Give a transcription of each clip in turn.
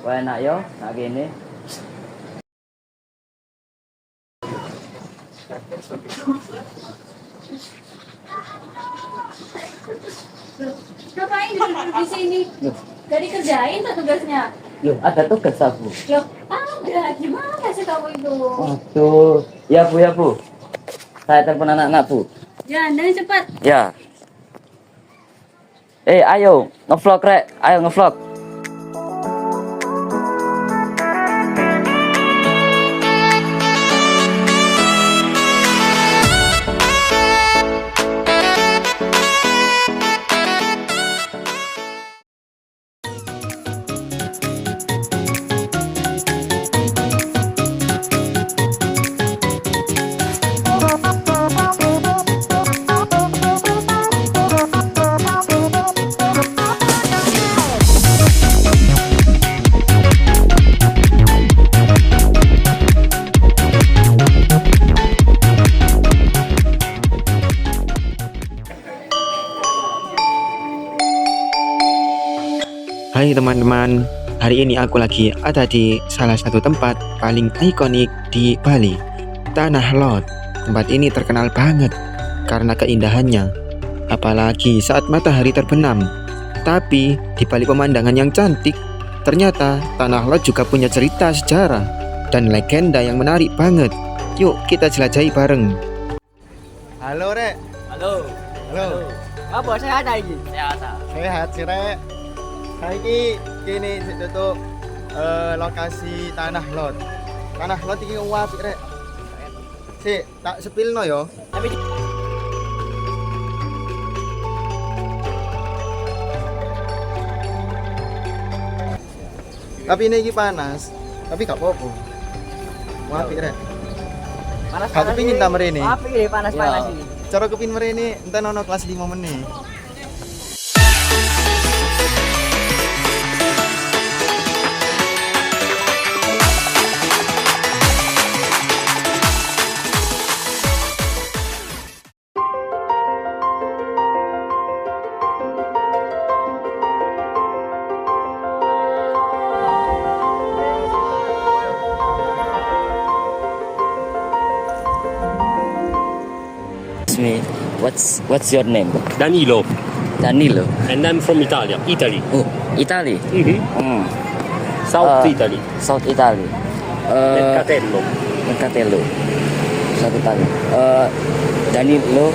Wah enak yo, nak gini. Ngapain duduk di sini? Gak dikerjain tuh tugasnya? Loh, ada tugas aku. Loh, ada. Gimana sih kamu itu? Waduh, ya bu. Saya telepon anak-anak bu. Ya, dan cepat. Ya. Ayo ngevlog rek, ayo ngevlog. Hai teman-teman, hari ini aku lagi ada di salah satu tempat paling ikonik di Bali, Tanah Lot. Tempat ini terkenal banget karena keindahannya, apalagi saat matahari terbenam. Tapi di balik pemandangan yang cantik, ternyata Tanah Lot juga punya cerita sejarah dan legenda yang menarik banget. Yuk kita jelajahi bareng. Halo Rek. Halo. Halo. Apa sehat lagi? Sehat. Sehat sih Rek. Saiki kini tutup lokasi Tanah Lot. Tanah Lot iki apik Rek. Sik, tak sepilno yo. Tapi ini panas, tapi gak apa-apa. Apik Rek. Panas Gak kepingin ta mrene. Apik iki panas-panas iki. Cara kepin mrene enten ono kelas 5 menit. Me. What's your name? Danilo, Danilo. and I'm from Italy. Oh, Italy. South Italy, South Italy. Mercatello. Mercatello. South Italy. Danilo.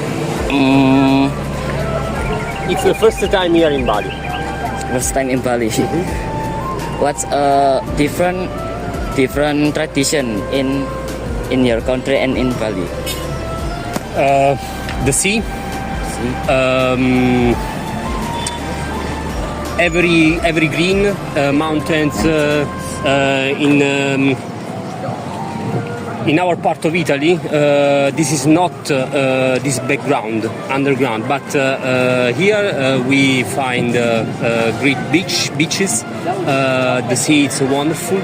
It's the first time here in Bali. First time in Bali. What's different tradition in your country and in Bali? The sea, See? every green mountains in our part of Italy. This is not this background underground, but here we find great beaches. The sea is wonderful.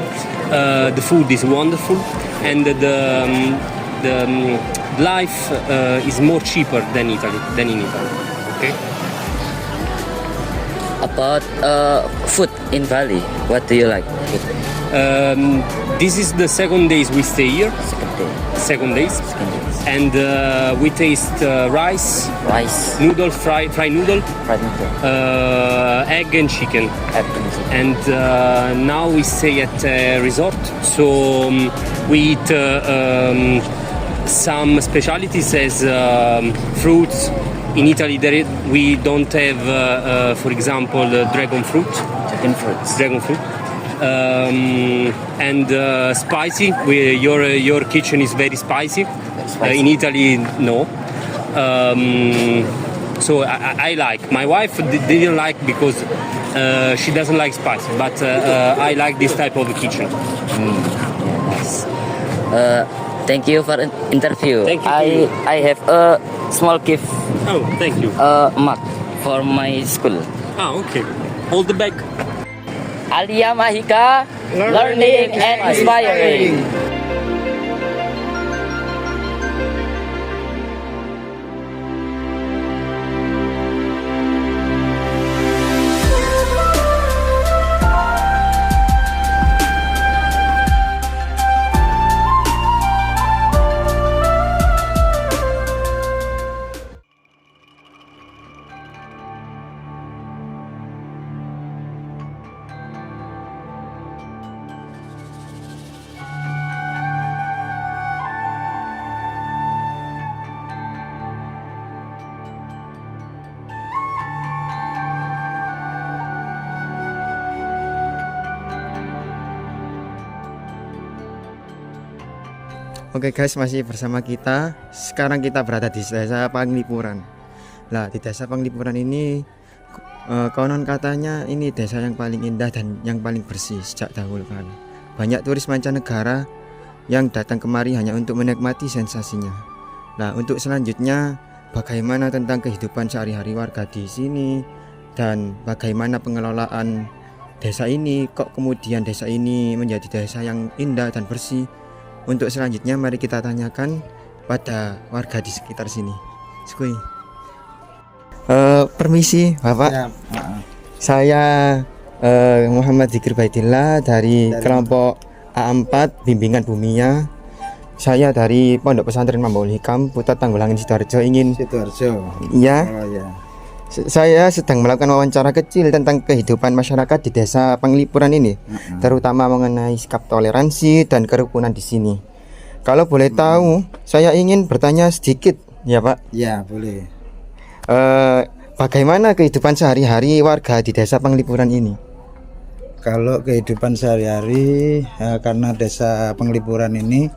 The food is wonderful, and the life is more cheaper than in Italy. Okay. About food in Bali, what do you like? This is the second days we stay here. Second day. And we taste rice, Rice, fried noodle, fried noodle, egg and chicken. apples. And now we stay at a resort, so we eat some specialities as fruits. In Italy, we don't have, for example, dragon fruit. Chicken fruits. And spicy. Your kitchen is very spicy. Spicy. In Italy, no. So I like. My wife didn't like because she doesn't like spicy, but I like this type of kitchen. Yes. Thank you for interview. Thank you to you. I have a small gift, Oh, thank you. mug for my school. Okay. Hold the bag. Alia Mahika, learning and inspiring. Oke guys, masih bersama kita. Sekarang kita berada di desa Panglipuran. Nah, di desa Panglipuran ini konon katanya ini desa yang paling indah dan yang paling bersih sejak dahulu kala. Banyak turis mancanegara yang datang kemari hanya untuk menikmati sensasinya. Nah, untuk selanjutnya bagaimana tentang kehidupan sehari-hari warga di sini dan bagaimana pengelolaan desa ini, kok kemudian desa ini menjadi desa yang indah dan bersih. Untuk selanjutnya mari kita tanyakan pada warga di sekitar sini. Skui. Permisi Bapak. Ya, Saya Muhammad Zikir Baidillah dari kelompok A4 Bimbingan Bumia. Saya dari Pondok Pesantren Mambaul Hikam, Putra Tanggulangin Sidoarjo ingin Sidoarjo. ya. Oh ya. Saya sedang melakukan wawancara kecil tentang kehidupan masyarakat di desa Panglipuran ini, terutama mengenai sikap toleransi dan kerukunan di sini. Kalau boleh tahu, saya ingin bertanya sedikit, ya Pak. Ya, boleh. Bagaimana kehidupan sehari-hari warga di desa Panglipuran ini? Kalau kehidupan sehari-hari karena desa Panglipuran ini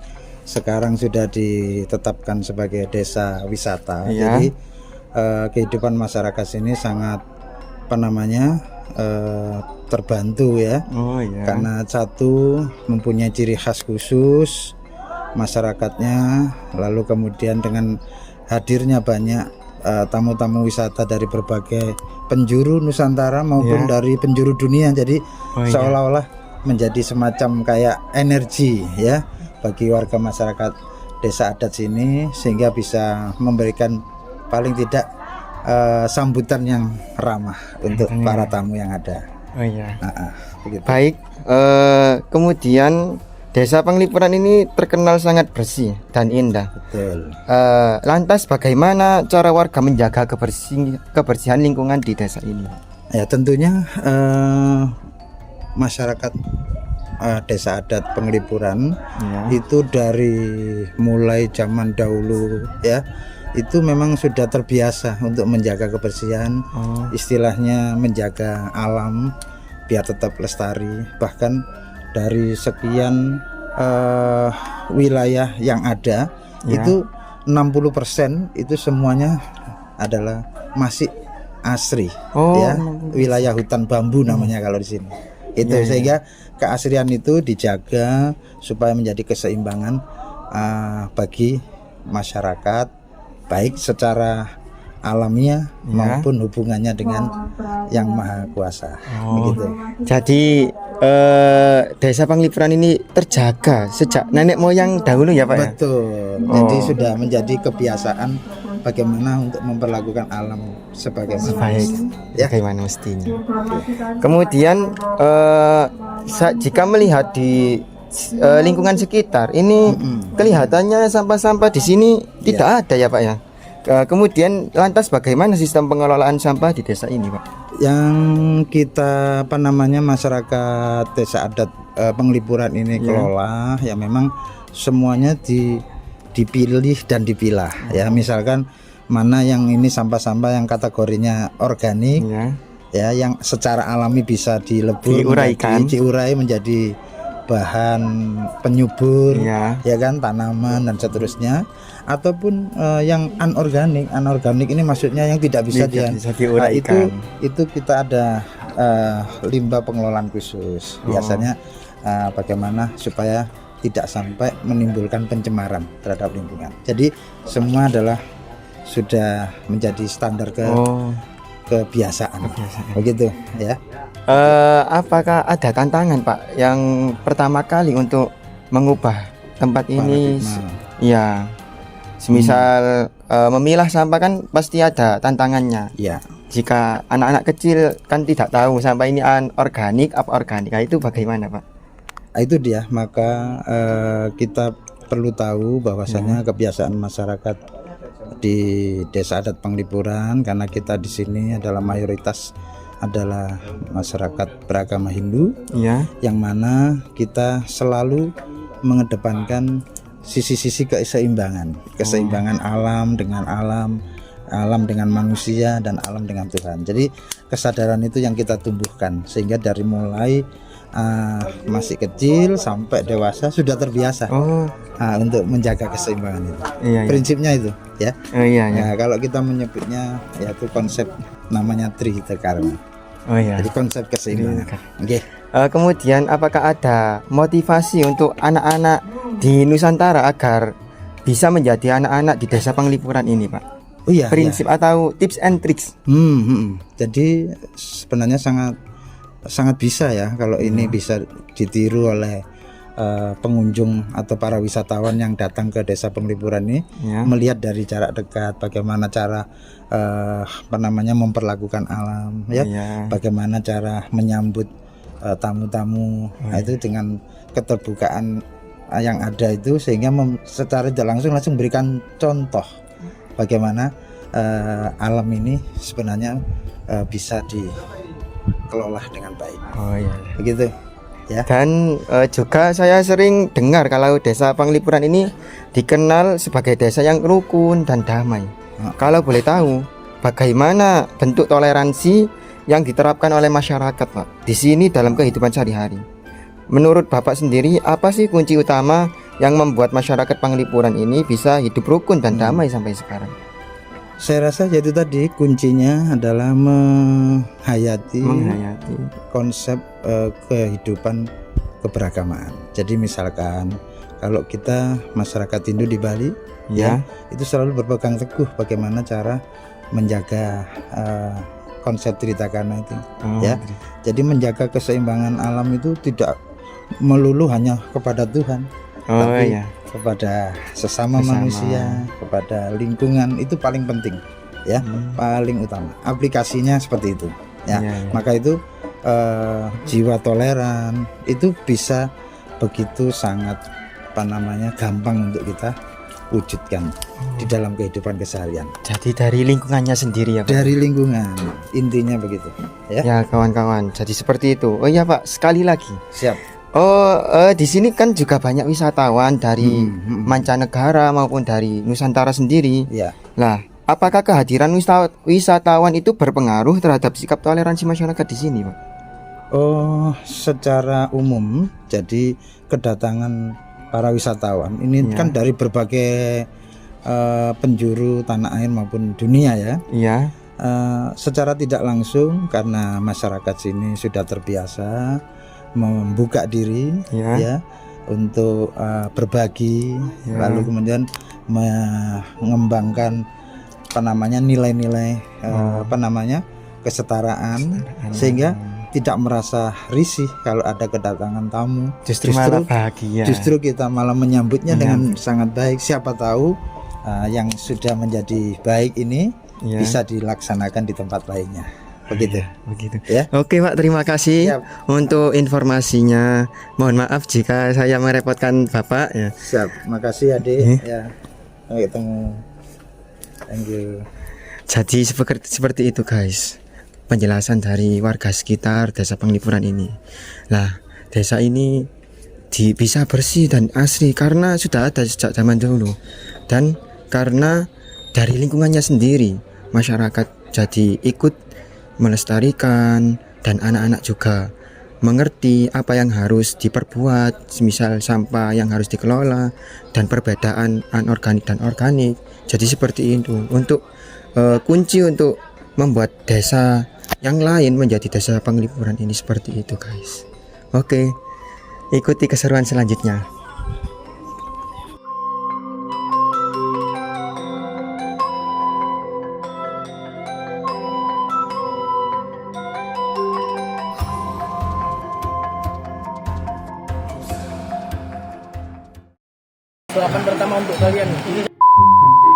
sekarang sudah ditetapkan sebagai desa wisata. Ya. Jadi kehidupan masyarakat sini sangat terbantu ya. Oh iya. Karena satu mempunyai ciri khas khusus masyarakatnya, lalu kemudian dengan hadirnya banyak tamu-tamu wisata dari berbagai penjuru Nusantara maupun dari penjuru dunia, jadi seolah-olah menjadi semacam kayak energi ya bagi warga masyarakat desa adat sini, sehingga bisa memberikan paling tidak sambutan yang ramah untuk para tamu yang ada. Oh iya. Begitu. Baik. Kemudian desa Panglipuran ini terkenal sangat bersih dan indah. Betul. Lantas bagaimana cara warga menjaga kebersihan lingkungan di desa ini? Ya tentunya masyarakat desa adat Panglipuran itu dari mulai zaman dahulu ya, itu memang sudah terbiasa untuk menjaga kebersihan, istilahnya menjaga alam biar tetap lestari. Bahkan dari sekian wilayah yang ada itu 60% itu semuanya adalah masih asri ya, wilayah hutan bambu namanya kalau di sini. Itu sehingga keasrian itu dijaga supaya menjadi keseimbangan bagi masyarakat, baik secara alamiah maupun hubungannya dengan Yang Maha Kuasa. Begitu. Jadi desa Panglipuran ini terjaga sejak nenek moyang dahulu ya Pak ya? Betul. Jadi sudah menjadi kebiasaan bagaimana untuk memperlakukan alam sebagaimana bagaimana mestinya. Kemudian jika melihat di lingkungan sekitar ini kelihatannya sampah-sampah di sini tidak ada ya Pak ya. Kemudian lantas bagaimana sistem pengelolaan sampah di desa ini Pak? Yang kita masyarakat desa adat Panglipuran ini kelola ya, memang semuanya dipilih dan dipilah ya. Misalkan mana yang ini sampah-sampah yang kategorinya organik ya, yang secara alami bisa diurai menjadi bahan penyubur ya kan, tanaman dan seterusnya, ataupun yang anorganik ini maksudnya yang tidak bisa diuraikan. Itu kita ada limbah pengelolaan khusus. Biasanya bagaimana supaya tidak sampai menimbulkan pencemaran terhadap lingkungan. Jadi semua adalah sudah menjadi standar kebiasaan. Begitu ya. Apakah ada tantangan Pak yang pertama kali untuk mengubah tempat ini? Ya, semisal memilah sampah kan pasti ada tantangannya. Ya. Jika anak-anak kecil kan tidak tahu sampah ini organik apa organik, itu bagaimana Pak? Itu dia, maka kita perlu tahu bahwasanya kebiasaan masyarakat di desa adat Panglipuran, karena kita di sini adalah mayoritas adalah masyarakat beragama Hindu, yang mana kita selalu mengedepankan sisi-sisi keseimbangan alam dengan alam dengan manusia, dan alam dengan Tuhan. Jadi kesadaran itu yang kita tumbuhkan, sehingga dari mulai masih kecil sampai dewasa sudah terbiasa Oh, untuk menjaga keseimbangan itu. iya, iya. Prinsipnya itu ya. Oh, iya, iya. Nah, kalau kita menyebutnya yaitu konsep namanya Trihita Karma. Oh, iya. Jadi konsep keseimbangan. Oke. Kemudian apakah ada motivasi untuk anak-anak di Nusantara agar bisa menjadi anak-anak di Desa Penglipuran ini, Pak? Oh iya. Prinsip atau tips and tricks? Jadi sebenarnya sangat bisa ya kalau ini bisa ditiru oleh pengunjung atau para wisatawan yang datang ke Desa Penglipuran ini, Ya. melihat dari jarak dekat bagaimana cara memperlakukan alam ya, Iya. bagaimana cara menyambut tamu-tamu. Nah, itu dengan keterbukaan yang ada itu sehingga secara tidak langsung berikan contoh bagaimana alam ini sebenarnya bisa dikelola dengan baik. Oh, iya. Begitu ya. Dan juga saya sering dengar kalau Desa Penglipuran ini dikenal sebagai desa yang rukun dan damai. Kalau boleh tahu, bagaimana bentuk toleransi yang diterapkan oleh masyarakat, Pak, di sini dalam kehidupan sehari-hari? Menurut Bapak sendiri, apa sih kunci utama yang membuat masyarakat Penglipuran ini bisa hidup rukun dan damai sampai sekarang? Saya rasa yaitu tadi kuncinya adalah menghayati konsep kehidupan keberagamaan. Jadi misalkan kalau kita masyarakat Hindu di Bali ya, itu selalu berpegang teguh bagaimana cara menjaga konsep Trihita Karma itu ya. Jadi menjaga keseimbangan alam itu tidak melulu hanya kepada Tuhan, tapi kepada sesama manusia, kepada lingkungan, itu paling penting ya, paling utama. Aplikasinya seperti itu ya. Maka itu jiwa toleran itu bisa begitu sangat gampang untuk kita wujudkan di dalam kehidupan keseharian. Jadi dari lingkungannya sendiri ya, Pak? Dari lingkungan, intinya begitu ya. Ya, kawan-kawan. Jadi seperti itu. Oh iya, Pak, sekali lagi. Siap. Di sini kan juga banyak wisatawan dari mancanegara maupun dari Nusantara sendiri. Ya. Lah, apakah kehadiran wisatawan itu berpengaruh terhadap sikap toleransi masyarakat di sini, Pak? Oh, secara umum, jadi kedatangan para wisatawan ini kan dari berbagai penjuru tanah air maupun dunia ya. Iya. Secara tidak langsung karena masyarakat sini sudah terbiasa membuka diri ya untuk berbagi, lalu kemudian mengembangkan nilai-nilai kesetaraan, sehingga tidak merasa risih kalau ada kedatangan tamu. Justru malah bahagia. Justru kita malah menyambutnya dengan sangat baik. Siapa tahu yang sudah menjadi baik ini bisa dilaksanakan di tempat lainnya. Begitu. Begitu. Ya. Oke, Pak, terima kasih untuk informasinya. Mohon maaf jika saya merepotkan Bapak ya. Siap. Makasih Adik ya. Sampai ketemu. Thank you. Jadi seperti itu, guys, penjelasan dari warga sekitar Desa Penglipuran ini. Lah, desa ini bisa bersih dan asri karena sudah ada sejak zaman dahulu, dan karena dari lingkungannya sendiri masyarakat jadi ikut melestarikan, dan anak-anak juga mengerti apa yang harus diperbuat, semisal sampah yang harus dikelola dan perbedaan anorganik dan organik. Jadi seperti itu untuk kunci untuk membuat desa yang lain menjadi Desa Penglipuran ini seperti itu, guys. Oke, ikuti keseruan selanjutnya. Sarapan pertama untuk kalian. Ini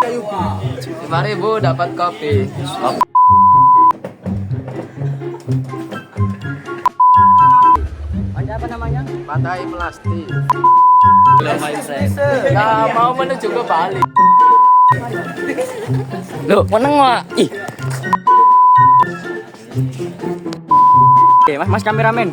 5.000 dapat kopi. Apa namanya? Pantai Plastik. Nah, mau menuju ke Bali. Loh, meneng wak. Ih. Oke, mas kameramen.